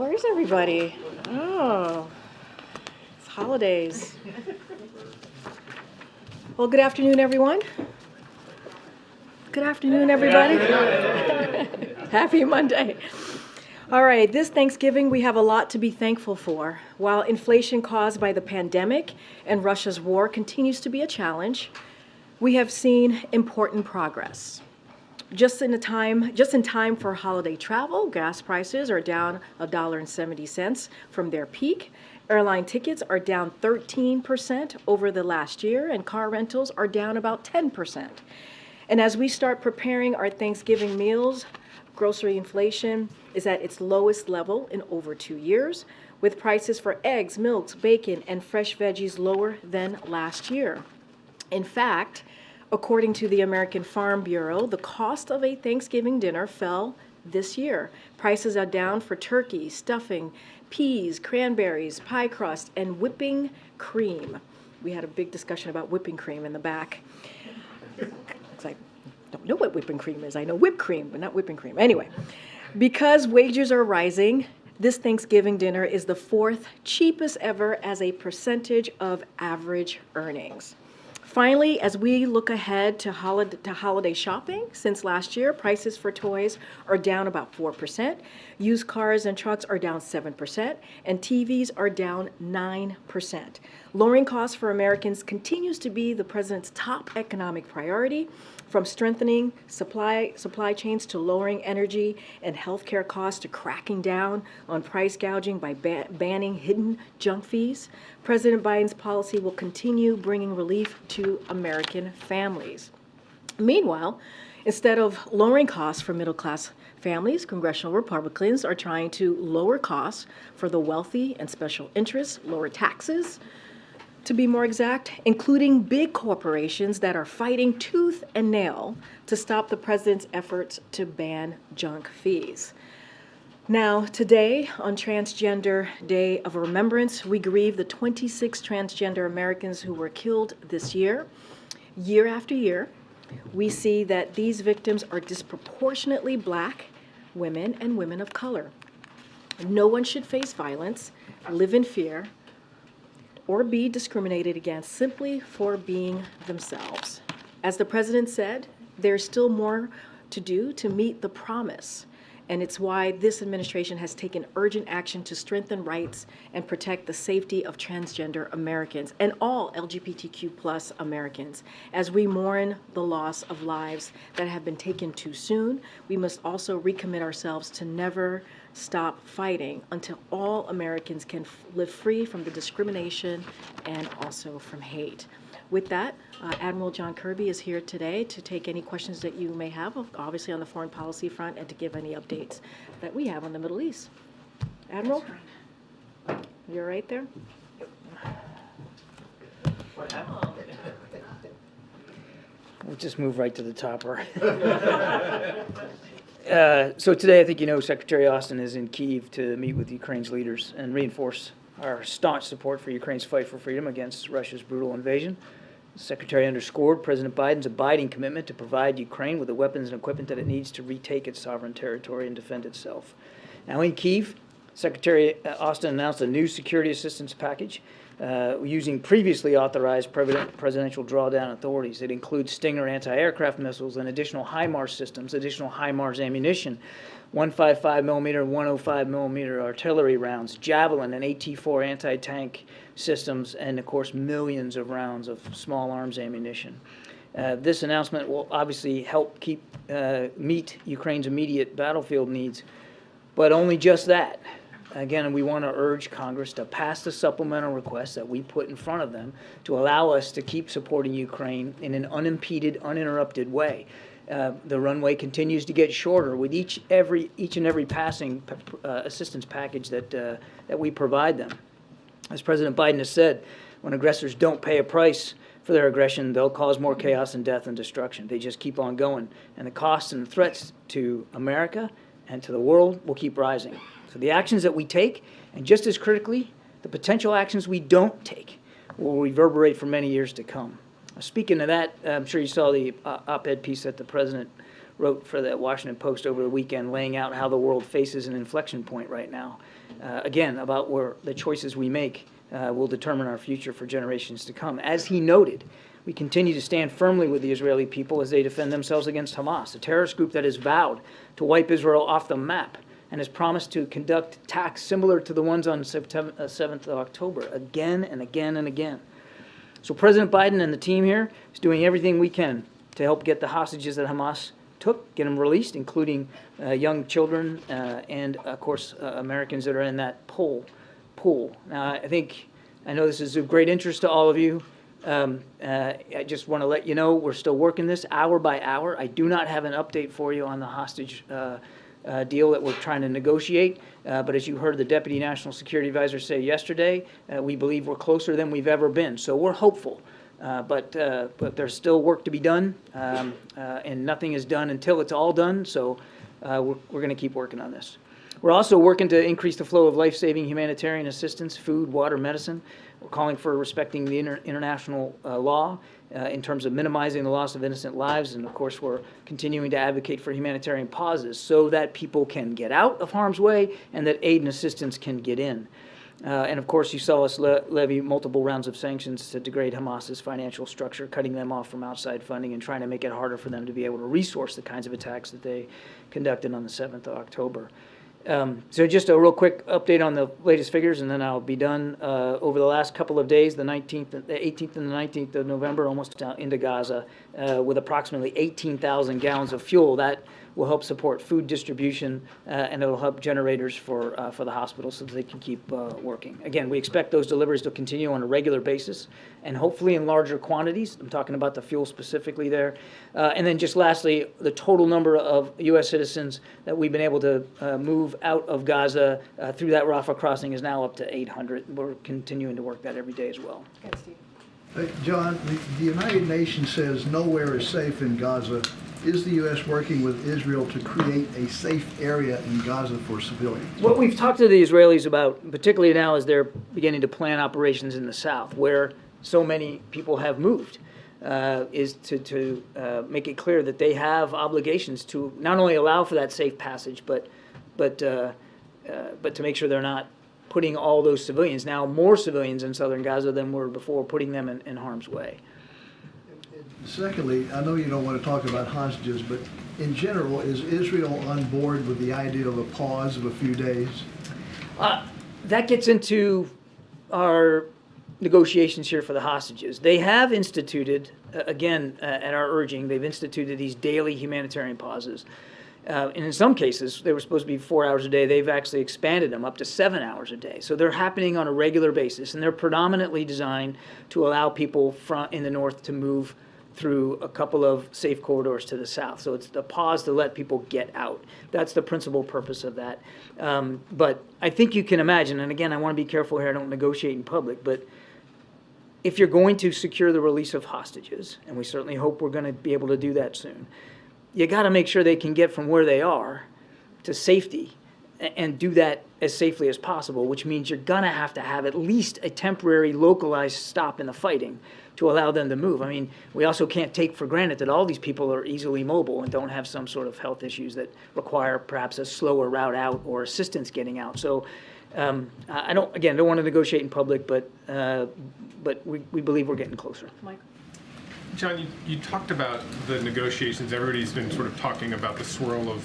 Where's everybody? Oh, it's holidays. Well, good afternoon, everyone. Good afternoon, everybody. Happy Monday. All right, this Thanksgiving, we have a lot to be thankful for. While inflation caused by the pandemic and Russia's war continues to be a challenge, we have seen important progress. Just in time for holiday travel, gas prices are down $1.70 from their peak. Airline tickets are down 13% over the last year, and car rentals are down about 10%. And as we start preparing our Thanksgiving meals, grocery inflation is at its lowest level in over 2 years, with prices for eggs, milks, bacon, and fresh veggies lower than last year. In fact, according to the American Farm Bureau, the cost of a Thanksgiving dinner fell this year. Prices are down for turkey, stuffing, peas, cranberries, pie crust, and whipping cream. We had a big discussion about whipping cream in the back. I don't know what whipping cream is. I know whipped cream, but not whipping cream. Anyway, because wages are rising, this Thanksgiving dinner is the fourth cheapest ever as a percentage of average earnings. Finally, as we look ahead to holiday shopping, since last year, prices for toys are down about 4%, used cars and trucks are down 7%, and TVs are down 9%. Lowering costs for Americans continues to be the president's top economic priority, from strengthening supply chains to lowering energy and healthcare costs to cracking down on price gouging by banning hidden junk fees. President Biden's policy will continue bringing relief to American families. Meanwhile, instead of lowering costs for middle-class families, congressional Republicans are trying to lower costs for the wealthy and special interests, lower taxes, to be more exact, including big corporations that are fighting tooth and nail to stop the president's efforts to ban junk fees. Now, today, on Transgender Day of Remembrance, we grieve the 26 transgender Americans who were killed this year. Year after year, we see that these victims are disproportionately Black women and women of color. No one should face violence, live in fear, or be discriminated against simply for being themselves. As the president said, there's still more to do to meet the promise, and it's why this administration has taken urgent action to strengthen rights and protect the safety of transgender Americans and all LGBTQ+ Americans. As we mourn the loss of lives that have been taken too soon, we must also recommit ourselves to never stop fighting until all Americans can live free from the discrimination and also from hate. With that, Admiral John Kirby is here today to take any questions that you may have, obviously on the foreign policy front, and to give any updates that we have on the Middle East. Admiral, you're right there. What happened? We'll just move right to the topper. So today, I think you know, Secretary Austin is in Kyiv to meet with Ukraine's leaders and reinforce our staunch support for Ukraine's fight for freedom against Russia's brutal invasion. The Secretary underscored President Biden's abiding commitment to provide Ukraine with the weapons and equipment that it needs to retake its sovereign territory and defend itself. Now in Kyiv, Secretary Austin announced a new security assistance package using previously authorized presidential drawdown authorities. It includes Stinger anti-aircraft missiles and additional HIMARS systems, additional HIMARS ammunition, 155 millimeter and 105 millimeter artillery rounds, Javelin and AT-4 anti-tank systems, and of course millions of rounds of small arms ammunition. This announcement will obviously help meet Ukraine's immediate battlefield needs, but only just that. Again, we want to urge Congress to pass the supplemental request that we put in front of them to allow us to keep supporting Ukraine in an unimpeded, uninterrupted way. The runway continues to get shorter with each and every passing assistance package that we provide them. As President Biden has said, when aggressors don't pay a price for their aggression, they'll cause more chaos and death and destruction. They just keep on going. And the costs and the threats to America and to the world will keep rising. So the actions that we take, and just as critically, the potential actions we don't take, will reverberate for many years to come. Speaking of that, I'm sure you saw the op-ed piece that the president wrote for the Washington Post over the weekend, laying out how the world faces an inflection point right now. Again, about where the choices we make will determine our future for generations to come. As he noted, we continue to stand firmly with the Israeli people as they defend themselves against Hamas, a terrorist group that has vowed to wipe Israel off the map and has promised to conduct attacks similar to the ones on September 7th of October, again and again and again. So President Biden and the team here is doing everything we can to help get the hostages that Hamas took, get them released, including young children and, of course, Americans that are in that pool. Now, I know this is of great interest to all of you. I just want to let you know we're still working this hour by hour. I do not have an update for you on the hostage deal that we're trying to negotiate. But as you heard the Deputy National Security Advisor say yesterday, we believe we're closer than we've ever been. So we're hopeful. But there's still work to be done, and nothing is done until it's all done. So we're going to keep working on this. We're also working to increase the flow of life-saving humanitarian assistance, food, water, medicine. We're calling for respecting the international law in terms of minimizing the loss of innocent lives. And, of course, we're continuing to advocate for humanitarian pauses so that people can get out of harm's way and that aid and assistance can get in. And, of course, you saw us levy multiple rounds of sanctions to degrade Hamas's financial structure, cutting them off from outside funding and trying to make it harder for them to be able to resource the kinds of attacks that they conducted on the 7th of October. So just a real quick update on the latest figures, and then I'll be done. Over the last couple of days, the 18th and the 19th of November, almost down into Gaza, with approximately 18,000 gallons of fuel. That will help support food distribution, and it'll help generators for the hospital so that they can keep working. Again, we expect those deliveries to continue on a regular basis, and hopefully in larger quantities. I'm talking about the fuel specifically there. And then just lastly, the total number of U.S. citizens that we've been able to move out of Gaza through that Rafah crossing is now up to 800. We're continuing to work that every day as well. Good, Steve. John, the United Nations says nowhere is safe in Gaza. Is the U.S. working with Israel to create a safe area in Gaza for civilians? What we've talked to the Israelis about, particularly now as they're beginning to plan operations in the south, where so many people have moved, is to make it clear that they have obligations to not only allow for that safe passage, but to make sure they're not putting all those civilians, now more civilians in southern Gaza than were before, putting them in harm's way. Secondly, I know you don't want to talk about hostages, but in general, is Israel on board with the idea of a pause of a few days? That gets into our negotiations here for the hostages. They have instituted, again, at our urging, they've instituted these daily humanitarian pauses. And in some cases, they were supposed to be 4 hours a day. They've actually expanded them up to 7 hours a day. So they're happening on a regular basis, and they're predominantly designed to allow people in the north to move through a couple of safe corridors to the south. So it's the pause to let people get out. That's the principal purpose of that. But I think you can imagine, and again, I want to be careful here, I don't negotiate in public, but if you're going to secure the release of hostages, and we certainly hope we're going to be able to do that soon, you got to make sure they can get from where they are to safety and do that as safely as possible, which means you're going to have at least a temporary localized stop in the fighting to allow them to move. I mean, we also can't take for granted that all these people are easily mobile and don't have some sort of health issues that require perhaps a slower route out or assistance getting out. So I don't want to negotiate in public, but we believe we're getting closer. Mike? John, you talked about the negotiations. Everybody's been sort of talking about the swirl of,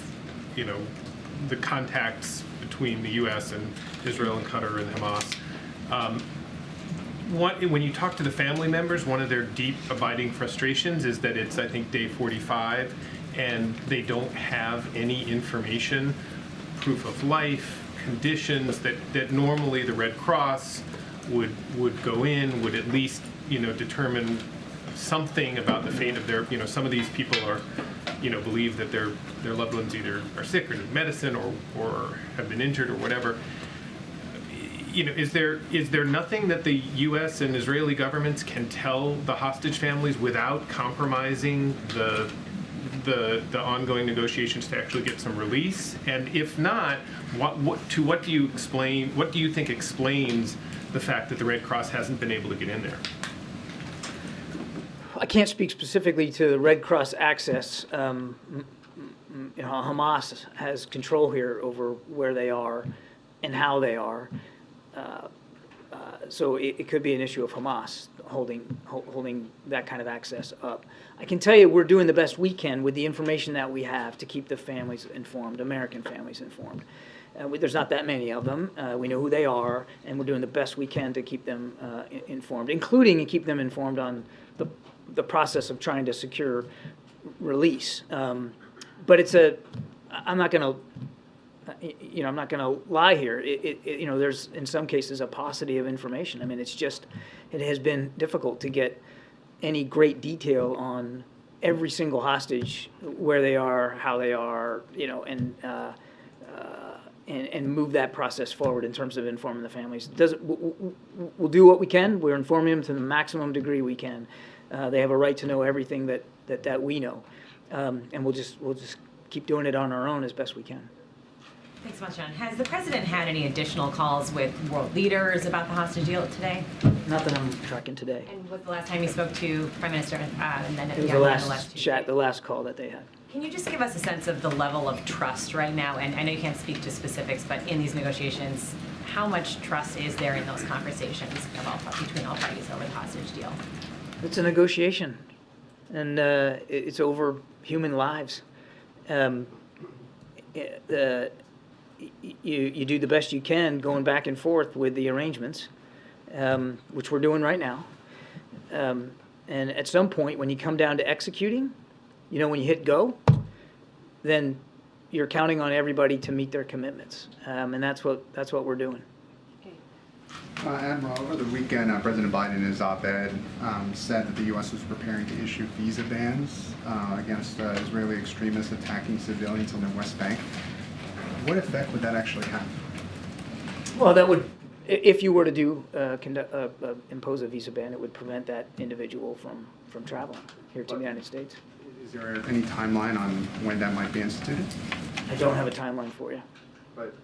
the contacts between the U.S. and Israel and Qatar and Hamas. When you talk to the family members, one of their deep abiding frustrations is that it's, I think, day 45, and they don't have any information, proof of life, conditions that normally the Red Cross would go in, would at least, determine something about the fate of their, some of these people are, believe that their loved ones either are sick or need medicine or have been injured or whatever. Is there nothing that the U.S. and Israeli governments can tell the hostage families without compromising the ongoing negotiations to actually get some release? And if not, what do you think explains the fact that the Red Cross hasn't been able to get in there? I can't speak specifically to the Red Cross access. Hamas has control here over where they are and how they are. So it could be an issue of Hamas holding that kind of access up. I can tell you we're doing the best we can with the information that we have to keep the families informed, American families informed. There's not that many of them. We know who they are, and we're doing the best we can to keep them informed, including and keep them informed on the process of trying to secure release. But I'm not going to lie here. There's in some cases a paucity of information. I mean, it has been difficult to get any great detail on every single hostage, where they are, how they are, and move that process forward in terms of informing the families. We'll do what we can. We're informing them to the maximum degree we can. They have a right to know everything that we know, and we'll just keep doing it on our own as best we can. Thanks so much, John. Has the president had any additional calls with world leaders about the hostage deal today? Not that I'm tracking today. And was the last time you spoke to Prime Minister It was the last chat, the last call that they had. Can you just give us a sense of the level of trust right now? And I know you can't speak to specifics, but in these negotiations, how much trust is there in those conversations between all parties over the hostage deal? It's a negotiation, and it's over human lives. You do the best you can going back and forth with the arrangements, which we're doing right now. And at some point, when you come down to executing, when you hit go, then you're counting on everybody to meet their commitments, and that's what we're doing. Admiral, over the weekend, President Biden in his op-ed said that the U.S. was preparing to issue visa bans against Israeli extremists attacking civilians on the West Bank. What effect would that actually have? Well, that would, if you were to impose a visa ban, it would prevent that individual from traveling here to the United States. Is there any timeline on when that might be instituted? I don't have a timeline for you. But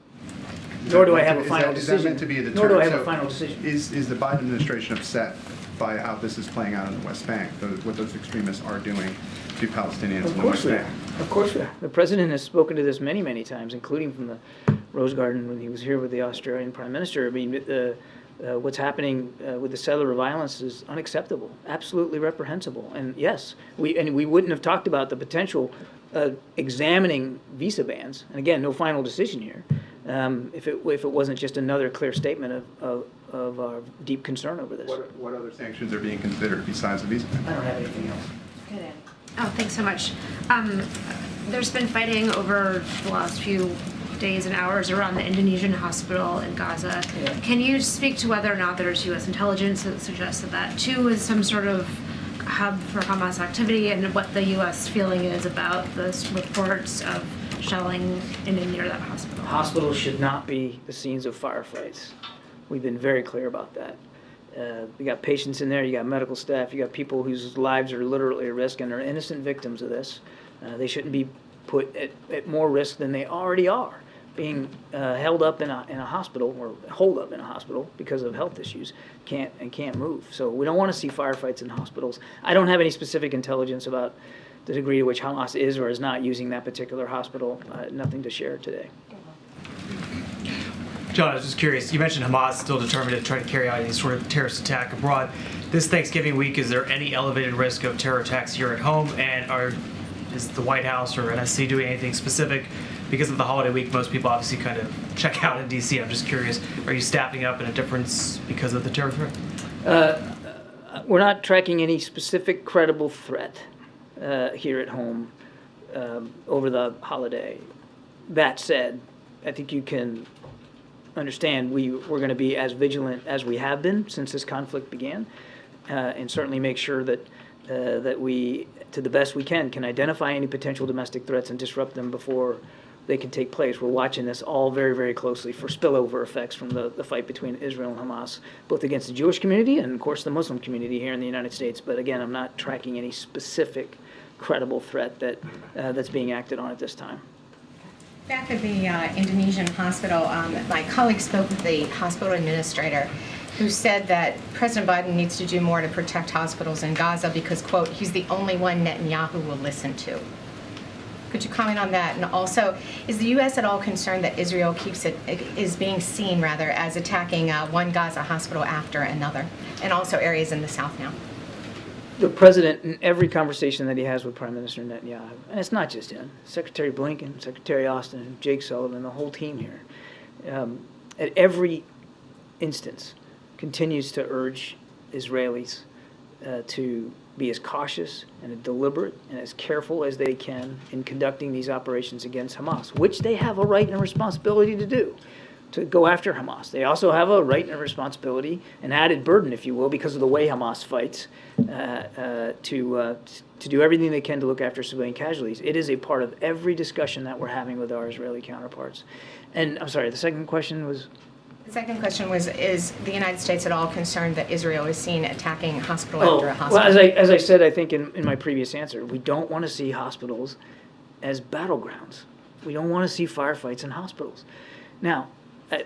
Nor do I have a final decision. Is that meant to be a deterrent? Nor do I have a final decision. Is the Biden administration upset by how this is playing out in the West Bank, what those extremists are doing to Palestinians in the West Bank? Of course we are. The president has spoken to this many, many times, including from the Rose Garden when he was here with the Australian Prime Minister. I mean, what's happening with the settler violence is unacceptable, absolutely reprehensible. And yes, we wouldn't have talked about the potential examining visa bans. And again, no final decision here. If it wasn't just another clear statement of our deep concern over this. What other sanctions are being considered besides the visa ban? I don't have anything else. Good. Oh, thanks so much. There's been fighting over the last few days and hours around the Indonesian hospital in Gaza. Yeah. Can you speak to whether or not there's U.S. intelligence that suggests that too is some sort of hub for Hamas activity, and what the U.S. feeling is about the reports of shelling in and near that hospital? Hospitals should not be the scenes of firefights. We've been very clear about that. You got patients in there, you got medical staff, you got people whose lives are literally at risk and are innocent victims of this. They shouldn't be put at more risk than they already are, being held up in a hospital or holed up in a hospital because of health issues, can't move. So we don't want to see firefights in hospitals. I don't have any specific intelligence about the degree to which Hamas is or is not using that particular hospital. Nothing to share today. John, I was just curious, you mentioned Hamas still determined to try to carry out any sort of terrorist attack abroad. This Thanksgiving week, is there any elevated risk of terror attacks here at home? And is the White House or NSC doing anything specific? Because of the holiday week, most people obviously kind of check out in D.C. I'm just curious, are you staffing up in a difference because of the terror threat? We're not tracking any specific credible threat here at home over the holiday. That said, I think you can understand we're going to be as vigilant as we have been since this conflict began, and certainly make sure that we, to the best we can identify any potential domestic threats and disrupt them before they can take place. We're watching this all very, very closely for spillover effects from the fight between Israel and Hamas, both against the Jewish community and, of course, the Muslim community here in the United States. But again, I'm not tracking any specific credible threat that's being acted on at this time. Back at the Indonesian hospital, my colleague spoke with the hospital administrator who said that President Biden needs to do more to protect hospitals in Gaza because, quote, he's the only one Netanyahu will listen to. Could you comment on that? And also, is the U.S. at all concerned that Israel is being seen rather as attacking one Gaza hospital after another, and also areas in the south now? The president, in every conversation that he has with Prime Minister Netanyahu, and it's not just him, Secretary Blinken, Secretary Austin, Jake Sullivan, the whole team here, at every instance, continues to urge Israelis to be as cautious and as deliberate and as careful as they can in conducting these operations against Hamas, which they have a right and a responsibility to do, to go after Hamas. They also have a right and a responsibility, an added burden, if you will, because of the way Hamas fights, to do everything they can to look after civilian casualties. It is a part of every discussion that we're having with our Israeli counterparts. And I'm sorry, the second question was? The second question was, is the United States at all concerned that Israel is seen attacking hospital after a hospital? Well, as I said, I think in my previous answer, we don't want to see hospitals as battlegrounds. We don't want to see firefights in hospitals. Now,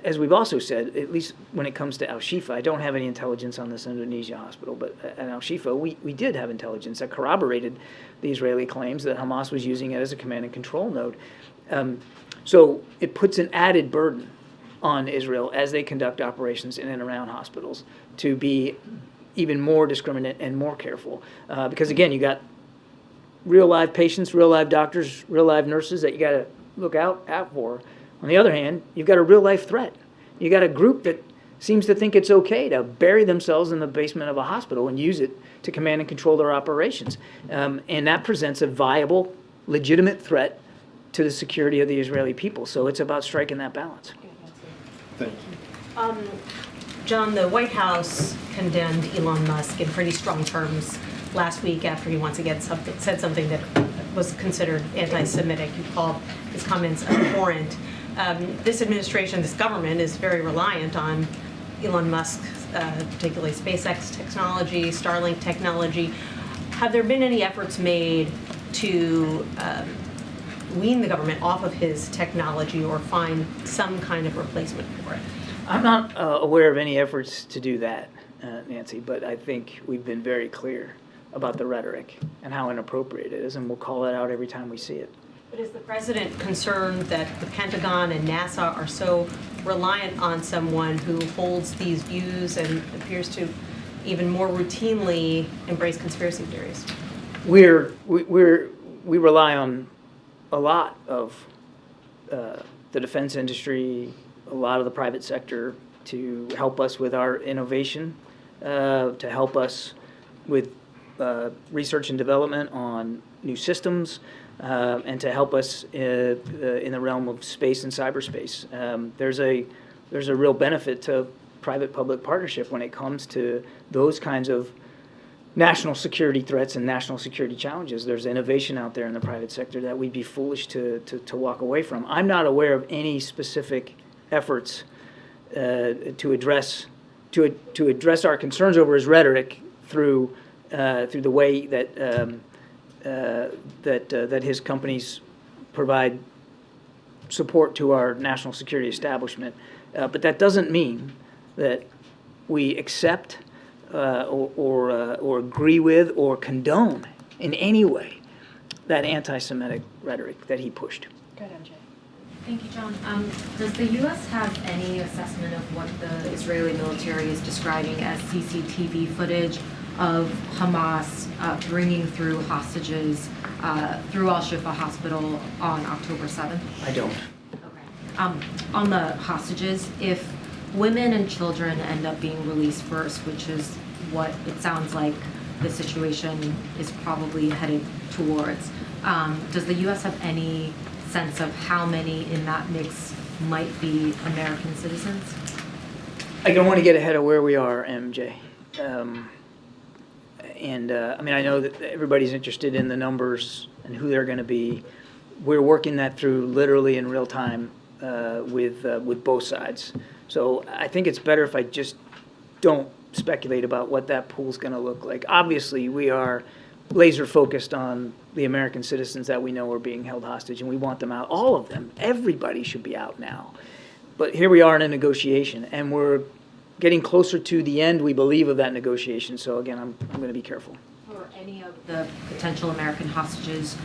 as we've also said, at least when it comes to Al-Shifa, I don't have any intelligence on this Indonesia hospital, but at Al-Shifa, we did have intelligence that corroborated the Israeli claims that Hamas was using it as a command and control node. So it puts an added burden on Israel as they conduct operations in and around hospitals to be even more discriminate and more careful. Because again, you got real live patients, real live doctors, real live nurses that you got to look out for. On the other hand, you've got a real life threat. You got a group that seems to think it's okay to bury themselves in the basement of a hospital and use it to command and control their operations. And that presents a viable, legitimate threat to the security of the Israeli people. So it's about striking that balance. Thank you. John, the White House condemned Elon Musk in pretty strong terms last week after he once again said something that was considered anti-Semitic. You called his comments abhorrent. This administration, this government, is very reliant on Elon Musk, particularly SpaceX technology, Starlink technology. Have there been any efforts made to wean the government off of his technology or find some kind of replacement for it? I'm not aware of any efforts to do that, Nancy, but I think we've been very clear about the rhetoric and how inappropriate it is, and we'll call it out every time we see it. But is the president concerned that the Pentagon and NASA are so reliant on someone who holds these views and appears to even more routinely embrace conspiracy theories? We rely on a lot of the defense industry, a lot of the private sector to help us with our innovation, to help us with research and development on new systems, and to help us in the realm of space and cyberspace. There's a real benefit to private-public partnership when it comes to those kinds of national security threats and national security challenges. There's innovation out there in the private sector that we'd be foolish to walk away from. I'm not aware of any specific efforts to address our concerns over his rhetoric through the way that that his companies provide support to our national security establishment. But that doesn't mean that we accept or agree with or condone in any way that anti-Semitic rhetoric that he pushed. Go ahead, MJ. Thank you, John. Does the U.S. have any assessment of what the Israeli military is describing as CCTV footage of Hamas bringing through hostages through Al-Shifa Hospital on October 7th? I don't. Okay. On the hostages, if women and children end up being released first, which is what it sounds like the situation is probably headed towards, does the U.S. have any sense of how many in that mix might be American citizens? I don't want to get ahead of where we are, MJ. I mean, I know that everybody's interested in the numbers and who they're going to be. We're working that through literally in real time with both sides. So I think it's better if I just don't speculate about what that pool's going to look like. Obviously, we are laser focused on the American citizens that we know are being held hostage, and we want them out. All of them. Everybody should be out now. But here we are in a negotiation, and we're getting closer to the end, we believe, of that negotiation. So again, I'm going to be careful. For any of the potential American hostages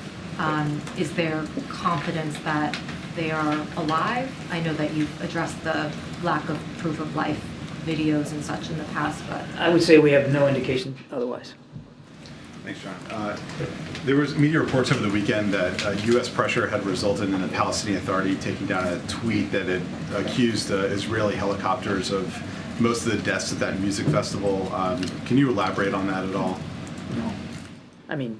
Is there confidence that they are alive? I know that you've addressed the lack of proof of life videos and such in the past, but I would say we have no indication otherwise. Thanks, John. There was media reports over the weekend that U.S. pressure had resulted in the Palestinian Authority taking down a tweet that had accused Israeli helicopters of most of the deaths at that music festival. Can you elaborate on that at all? No. I mean,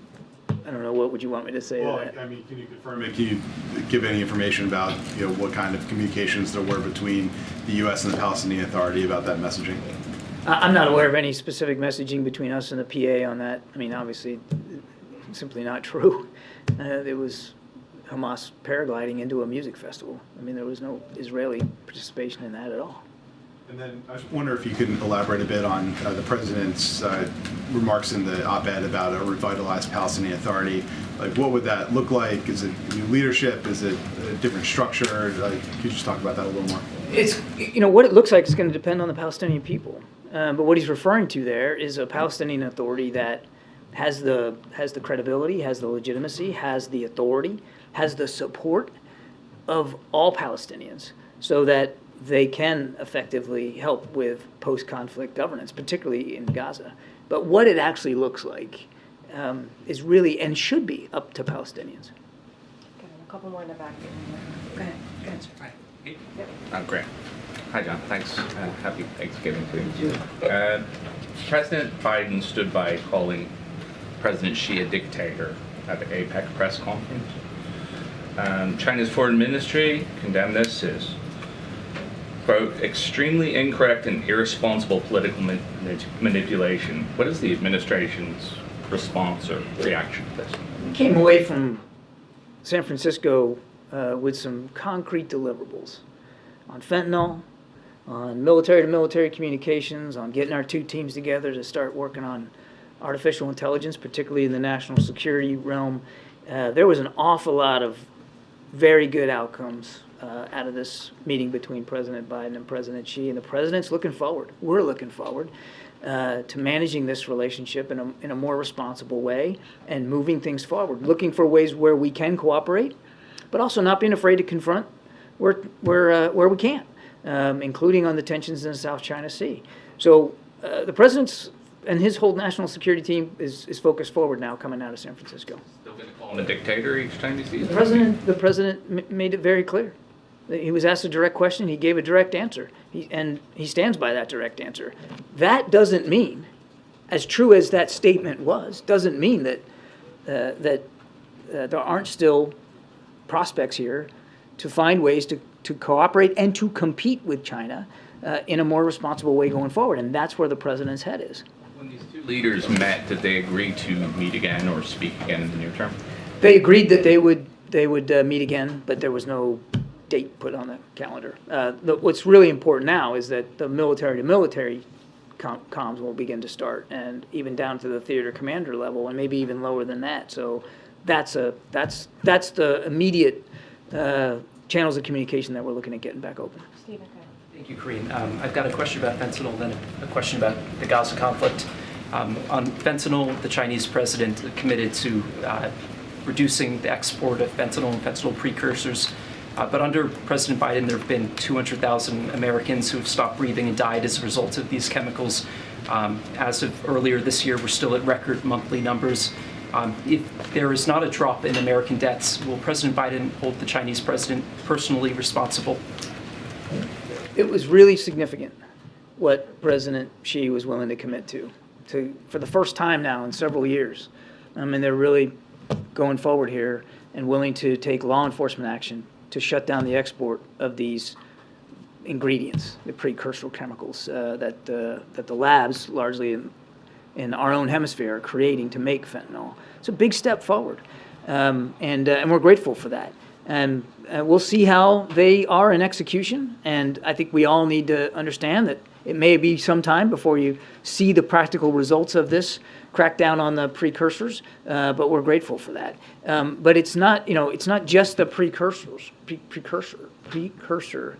I don't know, what would you want me to say Well, to that? I mean, can you confirm it? Can you give any information about what kind of communications there were between the U.S. and the Palestinian Authority about that messaging? I'm not aware of any specific messaging between us and the PA on that. I mean, obviously, simply not true. There was Hamas paragliding into a music festival. I mean, there was no Israeli participation in that at all. And then I just wonder if you can elaborate a bit on the president's remarks in the op-ed about a revitalized Palestinian Authority. Like, what would that look like? Is it new leadership? Is it a different structure? Like, could you just talk about that a little more? It's, what it looks like is going to depend on the Palestinian people. But what he's referring to there is a Palestinian Authority that has the credibility, has the legitimacy, has the authority, has the support of all Palestinians, so that they can effectively help with post-conflict governance, particularly in Gaza. But what it actually looks like is really and should be up to Palestinians. Okay, a couple more in the back. Go ahead. Go ahead, sir. Hi. Great. Hi, John. Thanks. Happy Thanksgiving to you. President Biden stood by calling President Xi a dictator at the APEC press conference. China's foreign ministry condemned this as, quote, extremely incorrect and irresponsible political manipulation. What is the administration's response or reaction to this? We came away from San Francisco with some concrete deliverables on fentanyl, on military-to-military communications, on getting our two teams together to start working on artificial intelligence, particularly in the national security realm. There was an awful lot of very good outcomes out of this meeting between President Biden and President Xi, and the president's looking forward. We're looking forward to managing this relationship in a more responsible way and moving things forward, looking for ways where we can cooperate, but also not being afraid to confront where we can, including on the tensions in the South China Sea. So the president's and his whole national security team is focused forward now, coming out of San Francisco. Still going to call him a dictator each time you see The president made it very clear. He was asked a direct question. He gave a direct answer, and he stands by that direct answer. That doesn't mean, as true as that statement was, doesn't mean that there aren't still prospects here to find ways to cooperate and to compete with China in a more responsible way going forward, and that's where the president's head is. When these two leaders met, did they agree to meet again or speak again in the near term? They agreed that they would meet again, but there was no date put on the calendar. What's really important now is that the military-to-military comms will begin to start, and even down to the theater commander level, and maybe even lower than that. So that's the immediate channels of communication that we're looking at getting back open. Stephen, go ahead. Thank you, Karine. I've got a question about fentanyl, then a question about the Gaza conflict. On fentanyl, the Chinese president committed to reducing the export of fentanyl and fentanyl precursors. But under President Biden, there have been 200,000 Americans who have stopped breathing and died as a result of these chemicals. As of earlier this year, we're still at record monthly numbers. If there is not a drop in American deaths, will President Biden hold the Chinese president personally responsible? It was really significant what President Xi was willing to commit to for the first time now in several years. I mean, they're really going forward here and willing to take law enforcement action to shut down the export of these ingredients, the precursor chemicals that the labs, largely in our own hemisphere, are creating to make fentanyl. It's a big step forward, and we're grateful for that. And we'll see how they are in execution. And I think we all need to understand that it may be some time before you see the practical results of this crackdown on the precursors, but we're grateful for that. But it's not, it's not just the precursor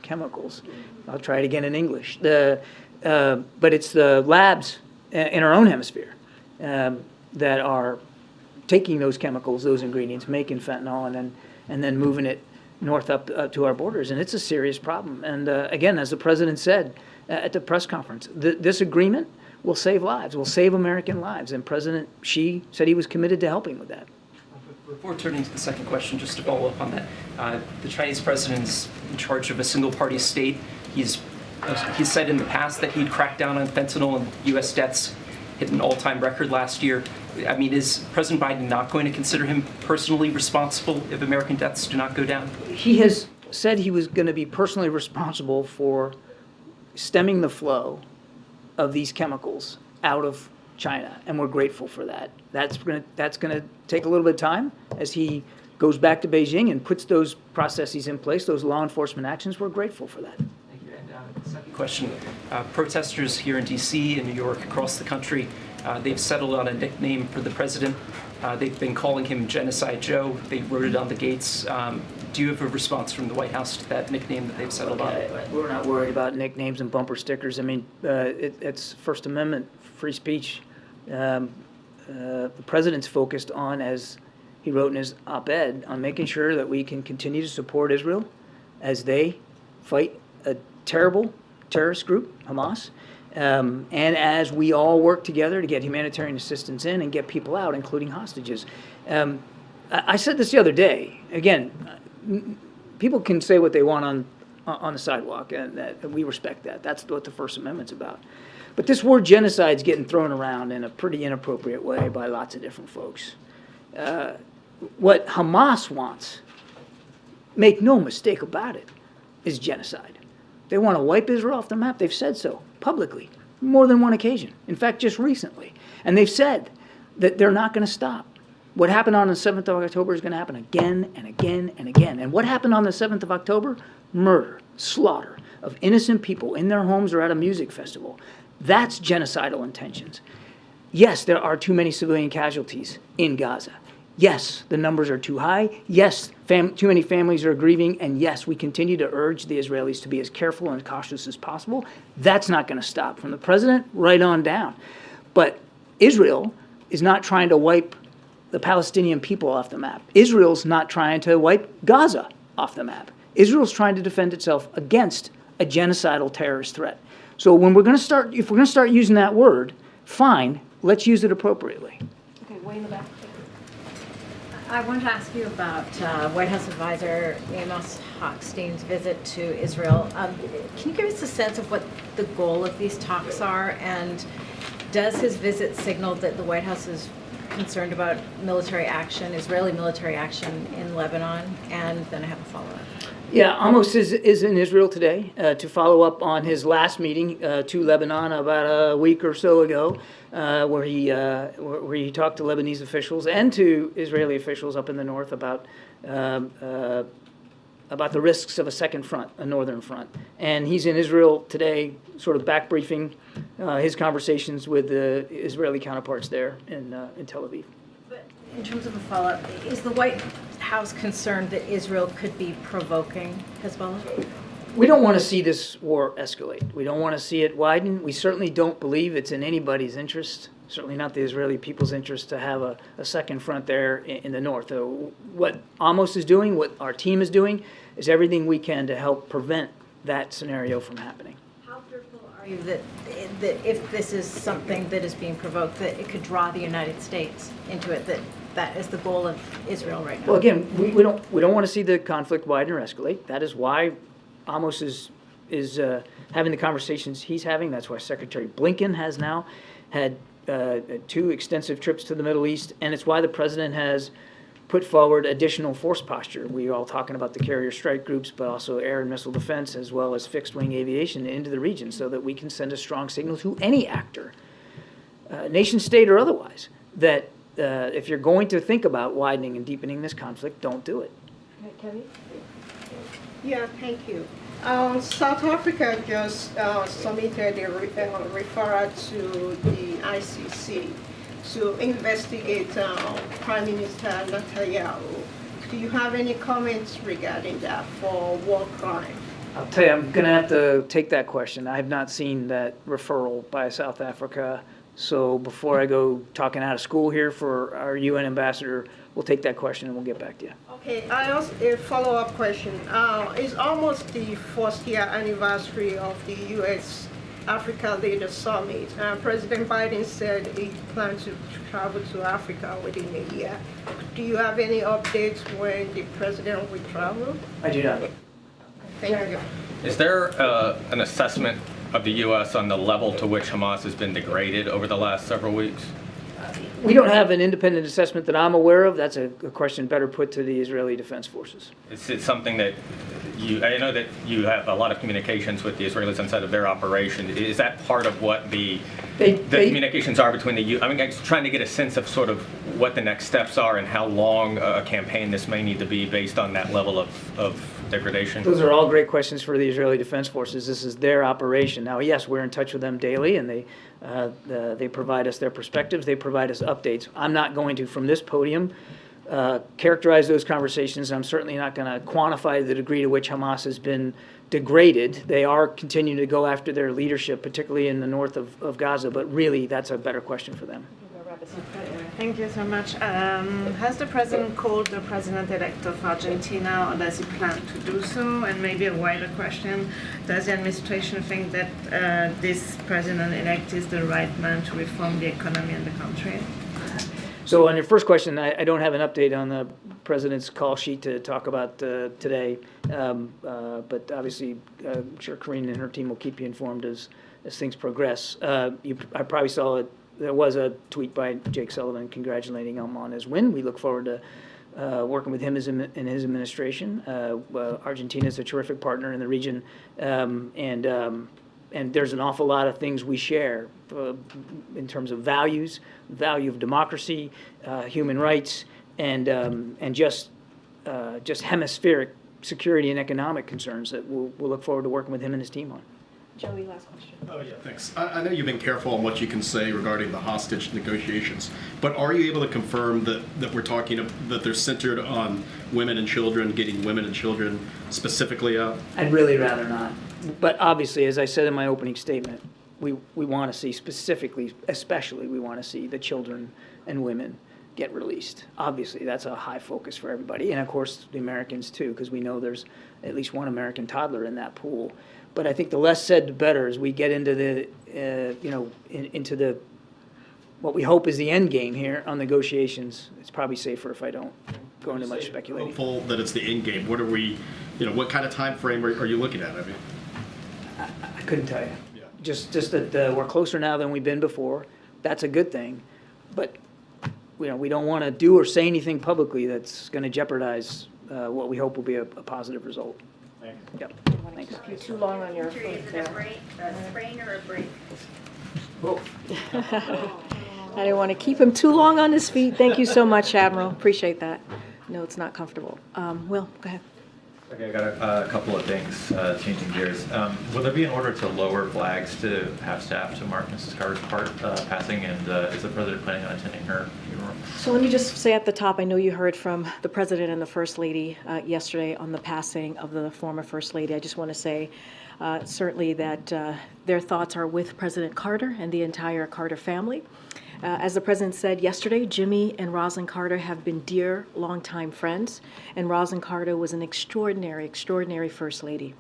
chemicals. I'll try it again in English. But it's the labs in our own hemisphere that are taking those chemicals, those ingredients, making fentanyl, and then moving it north up to our borders. And it's a serious problem. And again, as the president said at the press conference, this agreement will save lives, will save American lives. And President Xi said he was committed to helping with that. Before turning to the second question, just to follow up on that, the Chinese president's in charge of a single-party state. He's said in the past that he'd crack down on fentanyl, and U.S. deaths hit an all-time record last year. I mean, is President Biden not going to consider him personally responsible if American deaths do not go down? He has said he was going to be personally responsible for stemming the flow of these chemicals out of China, and we're grateful for that. That's going to take a little bit of time as he goes back to Beijing and puts those processes in place, those law enforcement actions. We're grateful for that. Thank you. And second question, protesters here in D.C. and New York, across the country, they've settled on a nickname for the president. They've been calling him Genocide Joe. They wrote it on the gates. Do you have a response from the White House to that nickname that they've settled on? We're not worried about nicknames and bumper stickers. I mean, it's First Amendment, free speech. The president's focused on, as he wrote in his op-ed, on making sure that we can continue to support Israel as they fight a terrible terrorist group, Hamas, and as we all work together to get humanitarian assistance in and get people out, including hostages. I said this the other day. Again, people can say what they want on the sidewalk, and we respect that. That's what the First Amendment's about. But this word genocide's getting thrown around in a pretty inappropriate way by lots of different folks. What Hamas wants, make no mistake about it, is genocide. They want to wipe Israel off the map. They've said so publicly, more than one occasion. In fact, just recently. And they've said that they're not going to stop. What happened on the 7th of October is going to happen again and again and again. And what happened on the 7th of October? Murder, slaughter of innocent people in their homes or at a music festival. That's genocidal intentions. Yes, there are too many civilian casualties in Gaza. Yes, the numbers are too high. Yes, too many families are grieving. And yes, we continue to urge the Israelis to be as careful and cautious as possible. That's not going to stop, from the president right on down. But Israel is not trying to wipe the Palestinian people off the map. Israel's not trying to wipe Gaza off the map. Israel's trying to defend itself against a genocidal terrorist threat. So when we're going to start, if we're going to start using that word, fine, let's use it appropriately. Okay, way in the back. I wanted to ask you about White House advisor Amos Hochstein's visit to Israel. Can you give us a sense of what the goal of these talks are? And does his visit signal that the White House is concerned about military action, Israeli military action in Lebanon? And then I have a follow-up. Yeah, Amos is in Israel today to follow up on his last meeting to Lebanon about a week or so ago, where he talked to Lebanese officials and to Israeli officials up in the north about the risks of a second front, a northern front. And he's in Israel today, sort of back briefing his conversations with the Israeli counterparts there in Tel Aviv. But in terms of a follow-up, is the White House concerned that Israel could be provoking Hezbollah? We don't want to see this war escalate. We don't want to see it widen. We certainly don't believe it's in anybody's interest, certainly not the Israeli people's interest, to have a second front there in the north. What Amos is doing, what our team is doing, is everything we can to help prevent that scenario from happening. How fearful are you that if this is something that is being provoked, that it could draw the United States into it, that is the goal of Israel right now? Well, again, we don't want to see the conflict widen or escalate. That is why Amos is having the conversations he's having. That's why Secretary Blinken has now had 2 extensive trips to the Middle East, and it's why the president has put forward additional force posture. We're all talking about the carrier strike groups, but also air and missile defense, as well as fixed-wing aviation into the region, so that we can send a strong signal to any actor, nation state or otherwise, that if you're going to think about widening and deepening this conflict, don't do it. Kevin? Yeah, thank you. South Africa just submitted a referral to the ICC to investigate Prime Minister Netanyahu. Do you have any comments regarding that for war crime? I'll tell you, I'm going to have to take that question. I have not seen that referral by South Africa So before I go talking out of school here for our UN ambassador, we'll take that question and we'll get back to you. Okay, I also a follow-up question. It's almost the first year anniversary of the U.S. Africa Leaders Summit. President Biden said he plans to travel to Africa within a year. Do you have any updates when the president will travel? I do not. Thank you. Is there an assessment of the U.S. on the level to which Hamas has been degraded over the last several weeks? We don't have an independent assessment that I'm aware of. That's a question better put to the Israeli Defense Forces. It's something that I know that you have a lot of communications with the Israelis inside of their operation. Is that part of what the communications are between the I mean, I'm just trying to get a sense of sort of what the next steps are and how long a campaign this may need to be based on that level of degradation. Those are all great questions for the Israeli Defense Forces. This is their operation. Now, yes, we're in touch with them daily, and they provide us their perspectives. They provide us updates. I'm not going to, from this podium, characterize those conversations. I'm certainly not going to quantify the degree to which Hamas has been degraded. They are continuing to go after their leadership, particularly in the north of Gaza, but really that's a better question for them. Thank you so much. Has the president called the president-elect of Argentina, or does he plan to do so? And maybe a wider question, does the administration think that this president-elect is the right man to reform the economy in the country? So on your first question, I don't have an update on the president's call sheet to talk about today, but obviously I'm sure Karine and her team will keep you informed as things progress. I probably saw it. There was a tweet by Jake Sullivan congratulating him on his win. We look forward to working with him in his administration. Argentina is a terrific partner in the region, and there's an awful lot of things we share in terms of values, value of democracy, human rights, and just hemispheric security and economic concerns that we'll look forward to working with him and his team on. Joey, last question. Oh, yeah, thanks. I know you've been careful on what you can say regarding the hostage negotiations, but are you able to confirm that we're talking that they're centered on women and children, getting women and children specifically out? I'd really rather not. But obviously, as I said in my opening statement, we want to see especially we want to see the children and women get released. Obviously, that's a high focus for everybody, and of course the Americans too, because we know there's at least one American toddler in that pool. But I think the less said, the better as we get into the what we hope is the end game here on negotiations. It's probably safer if I don't go into much speculation. Hopeful that it's the end game. What are we, what kind of time frame are you looking at? I mean, I couldn't tell you. Yeah. Just that we're closer now than we've been before. That's a good thing, but we don't want to do or say anything publicly that's going to jeopardize what we hope will be a positive result. Thank you. Yep. Thanks. Keep you too long on your Is it a sprain or a break? I didn't want to keep him too long on his feet. Thank you so much, Admiral. Appreciate that. No, it's not comfortable. Will, go ahead. Okay, I got a couple of things, changing gears. Will there be an order to lower flags to have staff to mark Mrs. Carter's passing, and is the president planning on attending her funeral? So let me just say at the top, I know you heard from the President and the First Lady yesterday on the passing of the former First Lady. I just want to say certainly that their thoughts are with President Carter and the entire Carter family. As the President said yesterday, Jimmy and Rosalind Carter have been dear, longtime friends, and Rosalind Carter was an extraordinary, extraordinary First Lady.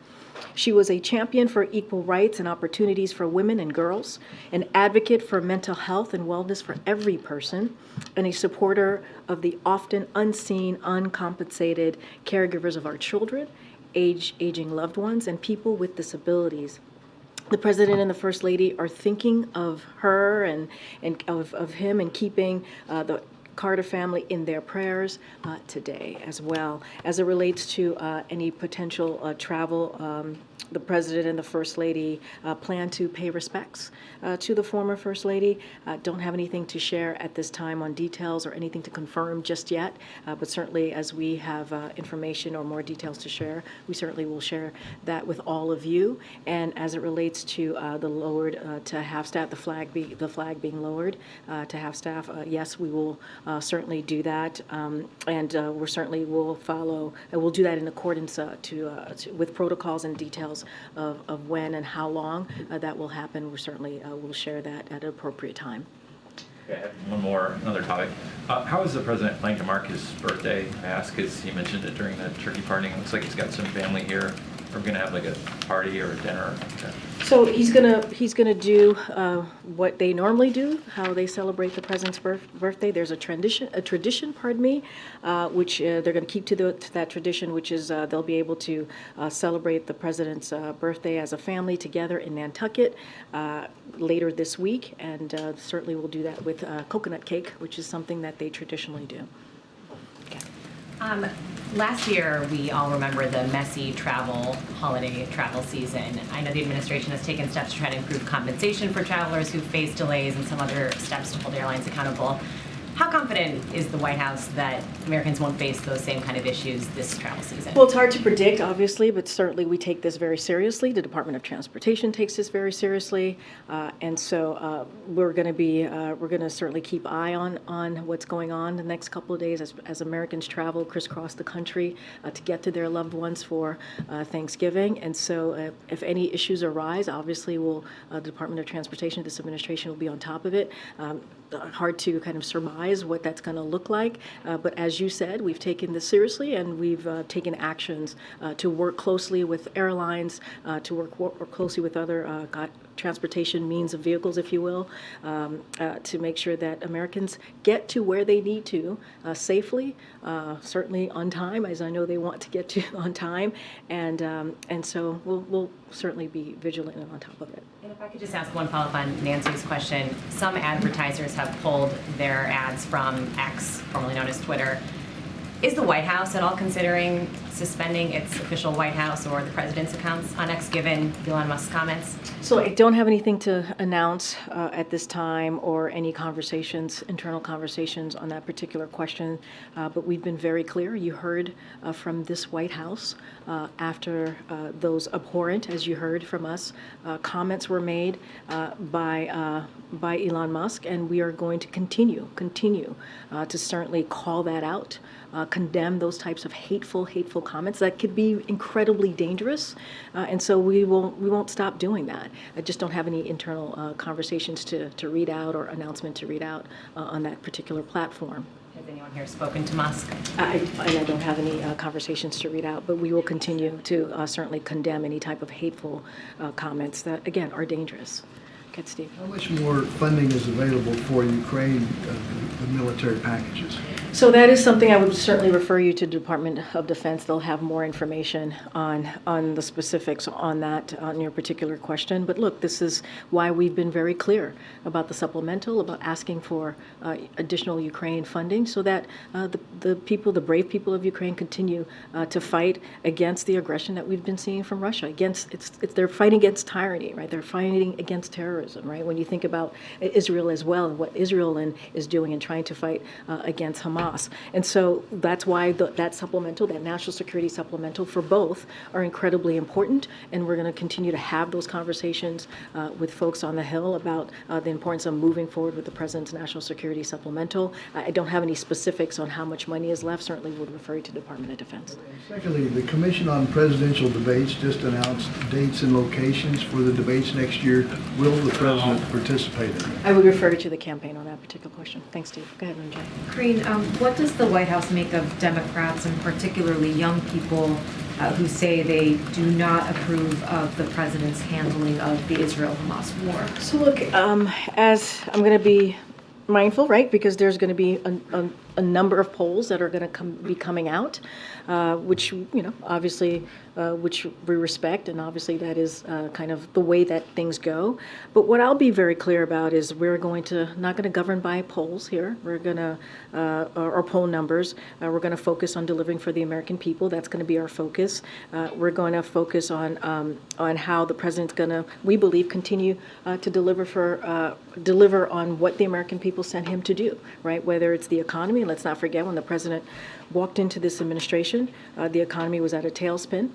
She was a champion for equal rights and opportunities for women and girls, an advocate for mental health and wellness for every person, and a supporter of the often unseen, uncompensated caregivers of our children, aging loved ones, and people with disabilities. The President and the First Lady are thinking of her and of him and keeping the Carter family in their prayers today as well. As it relates to any potential travel, the President and the First Lady plan to pay respects to the former First Lady. Don't have anything to share at this time on details or anything to confirm just yet, but certainly as we have information or more details to share, we certainly will share that with all of you. And as it relates to the lowered to half staff, the flag being lowered to half staff, yes, we will certainly do that. And we certainly will follow, and we'll do that in accordance with protocols and details of when and how long that will happen. We certainly will share that at an appropriate time. Okay, I have one more, another topic. How is the president planning to mark his birthday? I ask because he mentioned it during the turkey parting. It looks like he's got some family here. We're going to have like a party or a dinner. Okay. So he's gonna do what they normally do, how they celebrate the president's birthday. There's a tradition, pardon me, which they're going to keep to that tradition, which is they'll be able to celebrate the president's birthday as a family together in Nantucket later this week, and certainly we'll do that with coconut cake, which is something that they traditionally do. Last year, we all remember the messy holiday travel season. I know the administration has taken steps to try to improve compensation for travelers who face delays and some other steps to hold airlines accountable. How confident is the White House that Americans won't face those same kind of issues this travel season? Well, it's hard to predict, obviously, but certainly we take this very seriously. The Department of Transportation takes this very seriously, and so we're going to certainly keep eye on what's going on the next couple of days as Americans travel crisscross the country to get to their loved ones for Thanksgiving. And so, if any issues arise, obviously, the Department of Transportation, this administration, will be on top of it. Hard to kind of surmise what that's going to look like, but as you said, we've taken this seriously, and we've taken actions to work closely with airlines, to work closely with other transportation means of vehicles, if you will, to make sure that Americans get to where they need to safely, certainly on time, as I know they want to get to on time, and so we'll certainly be vigilant and on top of it. And if I could just ask one follow-up on Nancy's question, some advertisers have pulled their ads from X, formerly known as Twitter. Is the White House at all considering suspending its official White House or the president's accounts on X, given Elon Musk's comments? So I don't have anything to announce at this time, or any internal conversations on that particular question, but we've been very clear. You heard from this White House after those abhorrent, as you heard from us, comments were made by Elon Musk, and we are going to continue to certainly call that out, condemn those types of hateful comments that could be incredibly dangerous, and so we won't stop doing that. I just don't have any internal conversations to read out or announcement to read out on that particular platform. Has anyone here spoken to Musk? I don't have any conversations to read out, but we will continue to certainly condemn any type of hateful comments that, again, are dangerous. Okay, Steve. How much more funding is available for Ukraine, the military packages? So that is something I would certainly refer you to Department of Defense. They'll have more information on the specifics on that, on your particular question. But look, this is why we've been very clear about the supplemental, about asking for additional Ukraine funding, so that the brave people of Ukraine continue to fight against the aggression that we've been seeing from Russia. They're fighting against tyranny, right? They're fighting against terrorism, right? When you think about Israel as well, and what Israel is doing and trying to fight against Hamas. And so that's why that supplemental, that national security supplemental for both, are incredibly important. And we're going to continue to have those conversations with folks on the Hill about the importance of moving forward with the President's national security supplemental. I don't have any specifics on how much money is left. Certainly would refer you to Department of Defense. Secondly, the Commission on Presidential Debates just announced dates and locations for the debates next year. Will the President participate in that? I would refer you to the campaign on that particular question. Thanks, Steve. Go ahead, Ranjay. Karine, what does the White House make of Democrats, and particularly young people, who say they do not approve of the president's handling of the Israel-Hamas war? So look, as I'm going to be mindful, right, because there's going to be a number of polls that are going to be coming out, which, obviously, which we respect, and obviously that is kind of the way that things go. But what I'll be very clear about is we're not going to govern by polls here. We're going to, or poll numbers. We're going to focus on delivering for the American people. That's going to be our focus. We're going to focus on how the president's going to, we believe, continue to deliver on what the American people sent him to do, right? Whether it's the economy. Let's not forget, when the president walked into this administration, the economy was at a tailspin.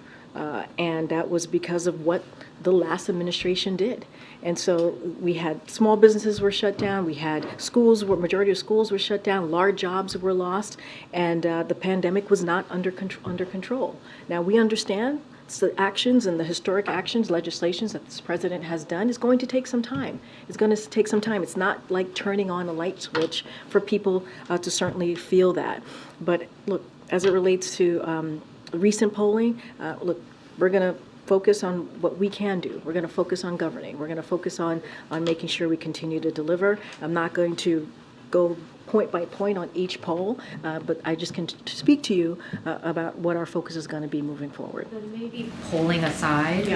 And that was because of what the last administration did. And so we had small businesses were shut down, we had schools, majority of schools were shut down, large jobs were lost, and the pandemic was not under control. Now we understand the actions and the historic actions, legislations that this president has done is going to take some time. It's going to take some time. It's not like turning on a light switch for people to certainly feel that. But look, as it relates to recent polling, look, we're going to focus on what we can do. We're going to focus on governing. We're going to focus on making sure we continue to deliver. I'm not going to go point by point on each poll, but I just can speak to you about what our focus is going to be moving forward. But maybe polling aside,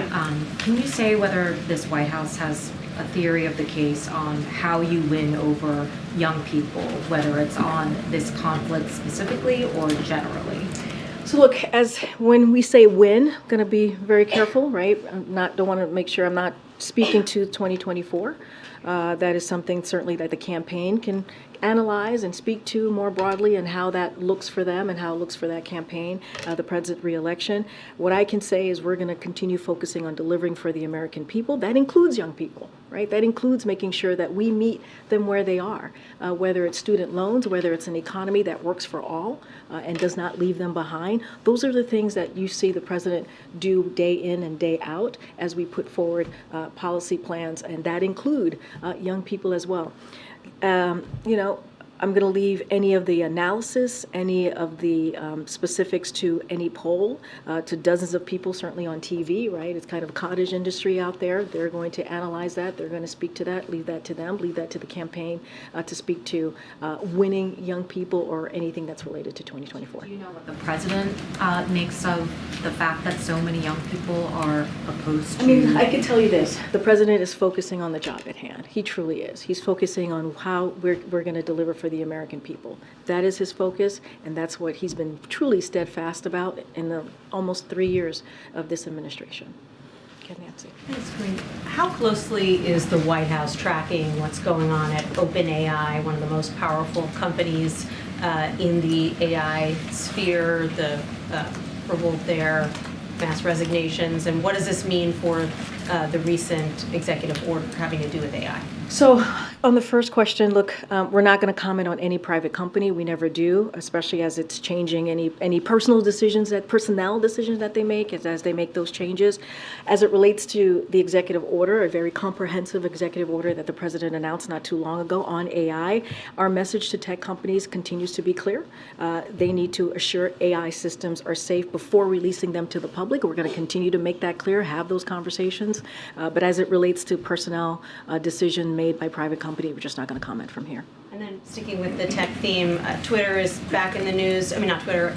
can you say whether this White House has a theory of the case on how you win over young people, whether it's on this conflict specifically or generally? So look, as when we say win, I'm going to be very careful, right? Don't want to make sure I'm not speaking to 2024. That is something certainly that the campaign can analyze and speak to more broadly, and how that looks for them and how it looks for that campaign, the president reelection. What I can say is we're going to continue focusing on delivering for the American people. That includes young people, right? That includes making sure that we meet them where they are, whether it's student loans, whether it's an economy that works for all and does not leave them behind. Those are the things that you see the president do day in and day out as we put forward policy plans, and that include young people as well. I'm going to leave any of the analysis, any of the specifics to any poll, to dozens of people, certainly on TV, right? It's kind of a cottage industry out there. They're going to analyze that. They're going to speak to that, leave that to them, leave that to the campaign to speak to winning young people or anything that's related to 2024. Do you know what the president makes of the fact that so many young people are opposed to? I mean, I can tell you this. The president is focusing on the job at hand. He truly is. He's focusing on how we're going to deliver for the American people. That is his focus, and that's what he's been truly steadfast about in the almost 3 years of this administration. Okay, Nancy. Thanks, Karine. How closely is the White House tracking what's going on at OpenAI, one of the most powerful companies in the AI sphere, the revolt there, mass resignations, and what does this mean for the recent executive order having to do with AI? So on the first question, look, we're not going to comment on any private company. We never do, especially as it's changing any personnel decisions that they make as they make those changes. As it relates to the executive order, a very comprehensive executive order that the president announced not too long ago on AI, our message to tech companies continues to be clear. They need to assure AI systems are safe before releasing them to the public. We're going to continue to make that clear, have those conversations. But as it relates to personnel decision made by private company, we're just not going to comment from here. And then sticking with the tech theme, Twitter is back in the news. I mean, not Twitter,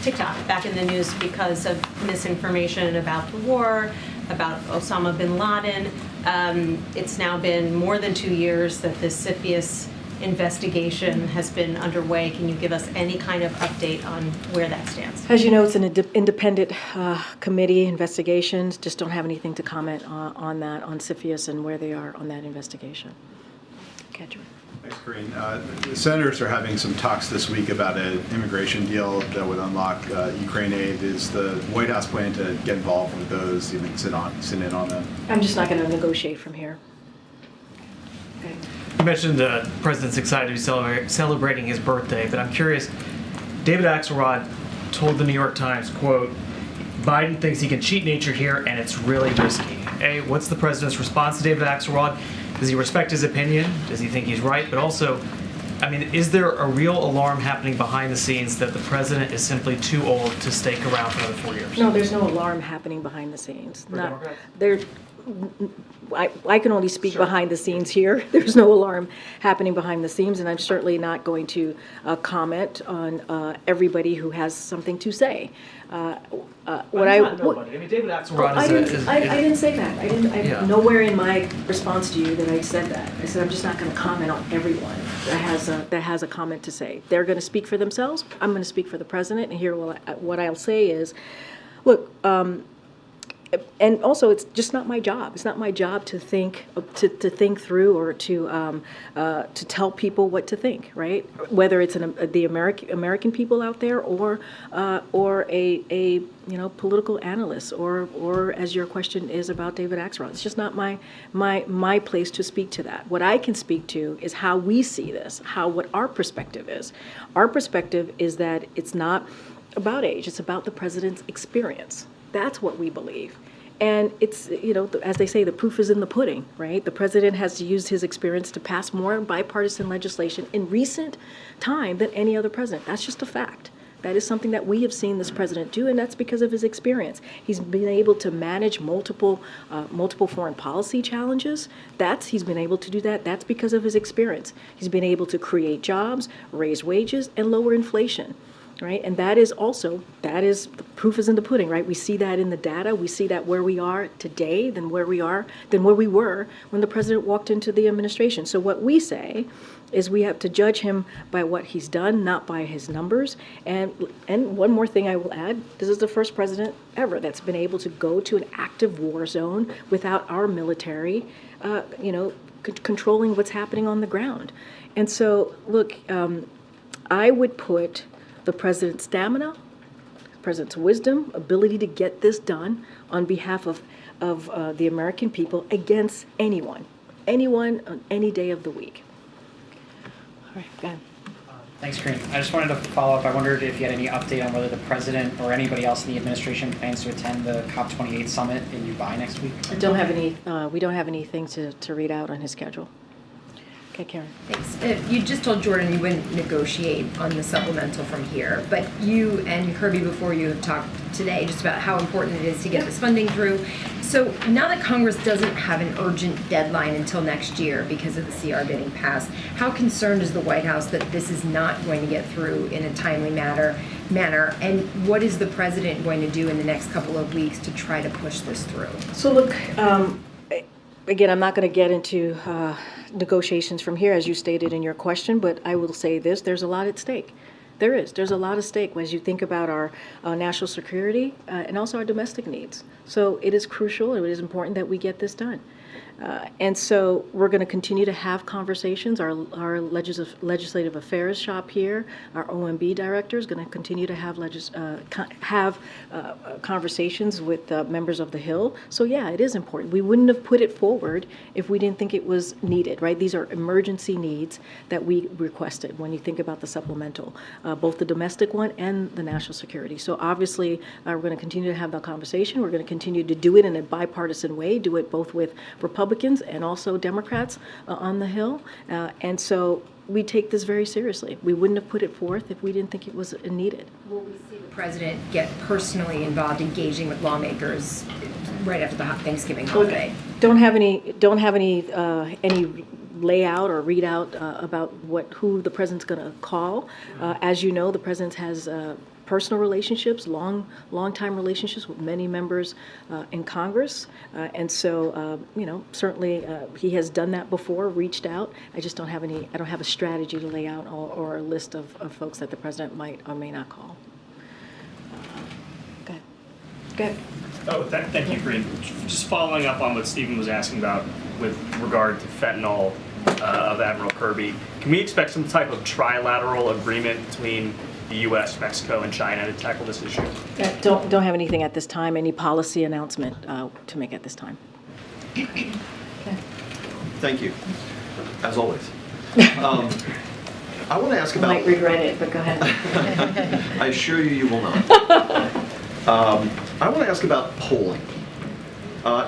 TikTok back in the news because of misinformation about the war, about Osama bin Laden. It's now been more than 2 years that this CFIUS investigation has been underway. Can you give us any kind of update on where that stands? As you know, it's an independent committee investigations. Just don't have anything to comment on that, on CFIUS and where they are on that investigation. Kedra. Thanks, Karine. The senators are having some talks this week about an immigration deal that would unlock Ukraine aid. Is the White House planning to get involved with those, even sit in on them? I'm just not going to negotiate from here. Okay. You mentioned the president's excited to be celebrating his birthday, but I'm curious, David Axelrod told the New York Times, quote, Biden thinks he can cheat nature here and it's really risky. A, what's the president's response to David Axelrod? Does he respect his opinion? Does he think he's right? But also, I mean, is there a real alarm happening behind the scenes that the president is simply too old to stake around for another 4 years? No, there's no alarm happening behind the scenes. I can only speak behind the scenes here. There's no alarm happening behind the scenes, and I'm certainly not going to comment on everybody who has something to say. Nobody. I mean, David Axelrod I didn't say that. Nowhere in my response to you that I said that. I said I'm just not going to comment on everyone that has a comment to say. They're going to speak for themselves. I'm going to speak for the president, and here what I'll say is, look. and also, it's just not my job. It's not my job to think through or to tell people what to think, right? Whether it's the American people out there or a political analyst or as your question is about David Axelrod. It's just not my place to speak to that. What I can speak to is how we see this, what our perspective is. Our perspective is that it's not about age. It's about the president's experience. That's what we believe. And it's, as they say, the proof is in the pudding, right? The president has used his experience to pass more bipartisan legislation in recent time than any other president. That's just a fact. That is something that we have seen this president do, and that's because of his experience. He's been able to manage multiple foreign policy challenges. He's been able to do that. That's because of his experience. He's been able to create jobs, raise wages, and lower inflation. Right, and the proof is in the pudding, right? We see that in the data. We see that where we are today than where we were when the president walked into the administration. So what we say is we have to judge him by what he's done, not by his numbers. And one more thing I will add: this is the first president ever that's been able to go to an active war zone without our military, controlling what's happening on the ground. And so, look, I would put the president's stamina, president's wisdom, ability to get this done on behalf of the American people against anyone on any day of the week. All right, go ahead. Thanks, Karine. I just wanted to follow up. I wondered if you had any update on whether the president or anybody else in the administration plans to attend the COP28 summit in Dubai next week. We don't have anything to read out on his schedule. Okay, Karen. Thanks. You just told Jordan you wouldn't negotiate on the supplemental from here, but you and Kirby before you have talked today just about how important it is to get this funding through. So now that Congress doesn't have an urgent deadline until next year because of the CR getting passed, how concerned is the White House that this is not going to get through in a timely manner? And what is the president going to do in the next couple of weeks to try to push this through? So look, again, I'm not going to get into negotiations from here, as you stated in your question, but I will say this: there's a lot at stake. There's a lot at stake as you think about our national security and also our domestic needs. So it is crucial, it is important that we get this done. And so we're going to continue to have conversations. Our legislative affairs shop here, our OMB director is going to continue to have conversations with members of the Hill. So yeah, it is important. We wouldn't have put it forward if we didn't think it was needed, right? These are emergency needs that we requested when you think about the supplemental, both the domestic one and the national security. So obviously, we're going to continue to have that conversation. We're going to continue to do it in a bipartisan way, do it both with Republicans and also Democrats on the Hill. And so we take this very seriously. We wouldn't have put it forth if we didn't think it was needed. Will we see the president get personally involved, engaging with lawmakers right after the Thanksgiving holiday? Don't have any layout or readout about who the president's going to call. As you know, the president has personal relationships, long-time relationships with many members in Congress, and so certainly he has done that before, reached out. I just don't have I don't have a strategy to lay out or a list of folks that the president might or may not call. Go ahead. Oh, thank you, Karine. Just following up on what Stephen was asking about with regard to fentanyl of Admiral Kirby, can we expect some type of trilateral agreement between the U.S., Mexico, and China to tackle this issue? Don't have anything at this time, any policy announcement to make at this time. Okay. Thank you, as always. I want to ask about... I might regret it, but go ahead. I assure you, you will not. I want to ask about polling.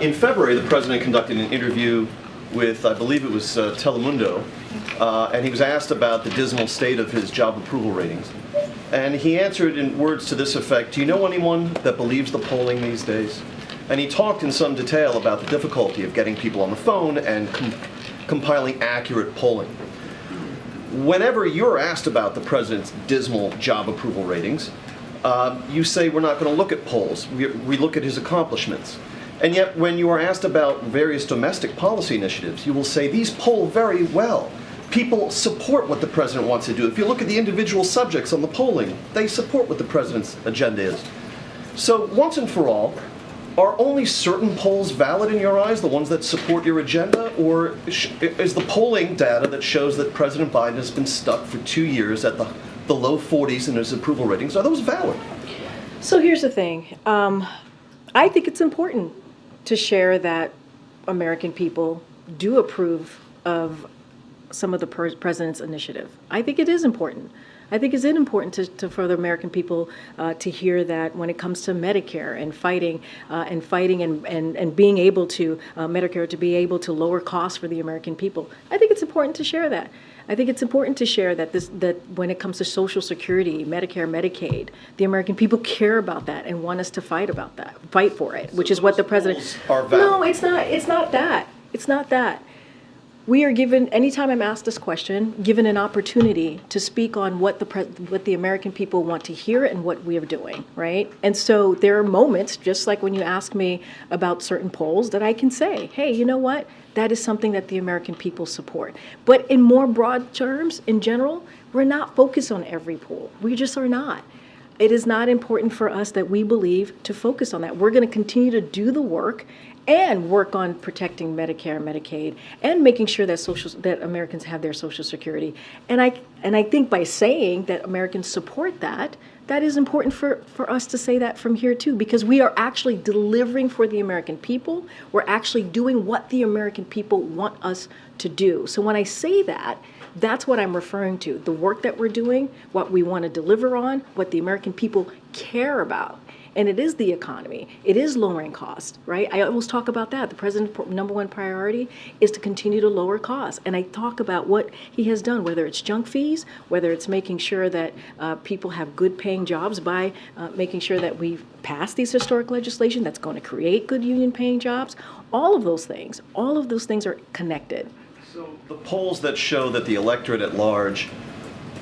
In February, the president conducted an interview with, I believe it was Telemundo, and he was asked about the dismal state of his job approval ratings. And he answered in words to this effect: "Do you know anyone that believes the polling these days?" And he talked in some detail about the difficulty of getting people on the phone and compiling accurate polling. Whenever you're asked about the president's dismal job approval ratings, you say we're not going to look at polls. We look at his accomplishments. And yet, when you are asked about various domestic policy initiatives, you will say these poll very well. People support what the president wants to do. If you look at the individual subjects on the polling, they support what the president's agenda is. So once and for all, are only certain polls valid in your eyes, the ones that support your agenda, or is the polling data that shows that President Biden has been stuck for 2 years at the low 40s in his approval ratings, are those valid? So here's the thing. I think it's important to share that American people do approve of some of the president's initiative. I think it is important. I think it's important for the American people to hear that when it comes to Medicare and fighting and being able to, Medicare to be able to lower costs for the American people. I think it's important to share that. I think it's important to share that that when it comes to Social Security, Medicare, Medicaid, the American people care about that and want us to fight for it, which is what the president. No, it's not. It's not that. It's not that. We are given, anytime I'm asked this question, given an opportunity to speak on what the American people want to hear and what we are doing, right? And so there are moments, just like when you ask me about certain polls, that I can say, hey, you know what? That is something that the American people support. But in more broad terms, in general, we're not focused on every poll. We just are not. It is not important for us that we believe to focus on that. We're going to continue to do the work and work on protecting Medicare, Medicaid, and making sure that Americans have their Social Security. And I think by saying that Americans support that, that is important for us to say that from here too, because we are actually delivering for the American people. We're actually doing what the American people want us to do. So when I say that, that's what I'm referring to. The work that we're doing, what we want to deliver on, what the American people care about. And it is the economy. It is lowering costs, right? I always talk about that. The president's #1 priority is to continue to lower costs. And I talk about what he has done, whether it's junk fees, whether it's making sure that people have good paying jobs by making sure that we pass these historic legislation that's going to create good union paying jobs. All of those things are connected. So the polls that show that the electorate at large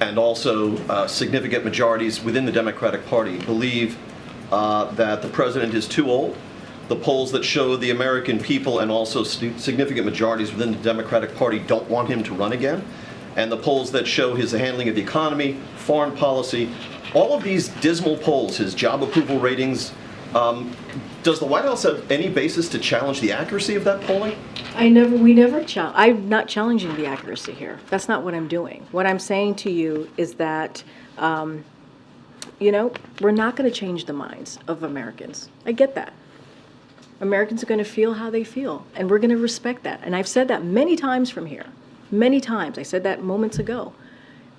and also significant majorities within the Democratic Party believe that the president is too old. The polls that show the American people and also significant majorities within the Democratic Party don't want him to run again. And the polls that show his handling of the economy, foreign policy, all of these dismal polls, his job approval ratings, does the White House have any basis to challenge the accuracy of that polling? I'm not challenging the accuracy here. That's not what I'm doing. What I'm saying to you is that we're not going to change the minds of Americans. I get that. Americans are going to feel how they feel, and we're going to respect that. And I've said that many times from here. Many times. I said that moments ago.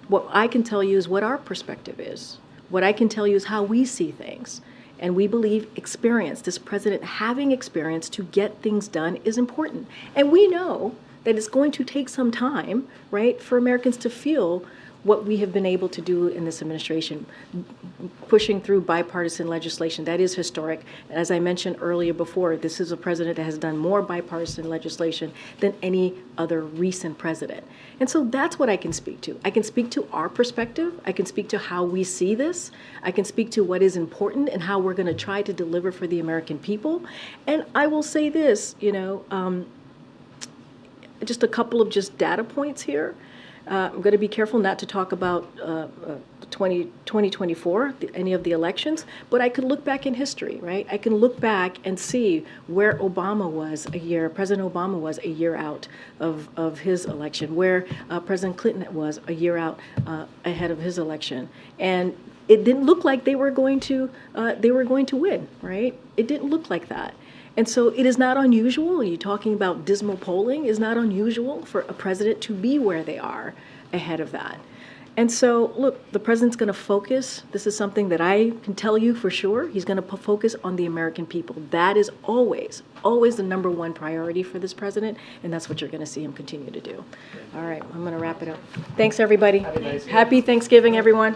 What I can tell you is what our perspective is. What I can tell you is how we see things. And we believe experience, this president having experience to get things done is important. And we know that it's going to take some time, right, for Americans to feel what we have been able to do in this administration, pushing through bipartisan legislation. That is historic. As I mentioned earlier before, this is a president that has done more bipartisan legislation than any other recent president. And so that's what I can speak to. I can speak to our perspective. I can speak to how we see this. I can speak to what is important and how we're going to try to deliver for the American people. And I will say this, just a couple of data points here. I'm going to be careful not to talk about 2024, any of the elections, but I could look back in history, right? I can look back and see where President Obama was a year out of his election, where President Clinton was a year out ahead of his election. And it didn't look like they were going to win, right? It didn't look like that. And so it is not unusual, you're talking about dismal polling, it's not unusual for a president to be where they are ahead of that. And so, look, the president's going to focus. This is something that I can tell you for sure. He's going to focus on the American people. That is always the #1 priority for this president, and that's what you're going to see him continue to do. All right, I'm going to wrap it up. Thanks, everybody. Happy Thanksgiving, everyone.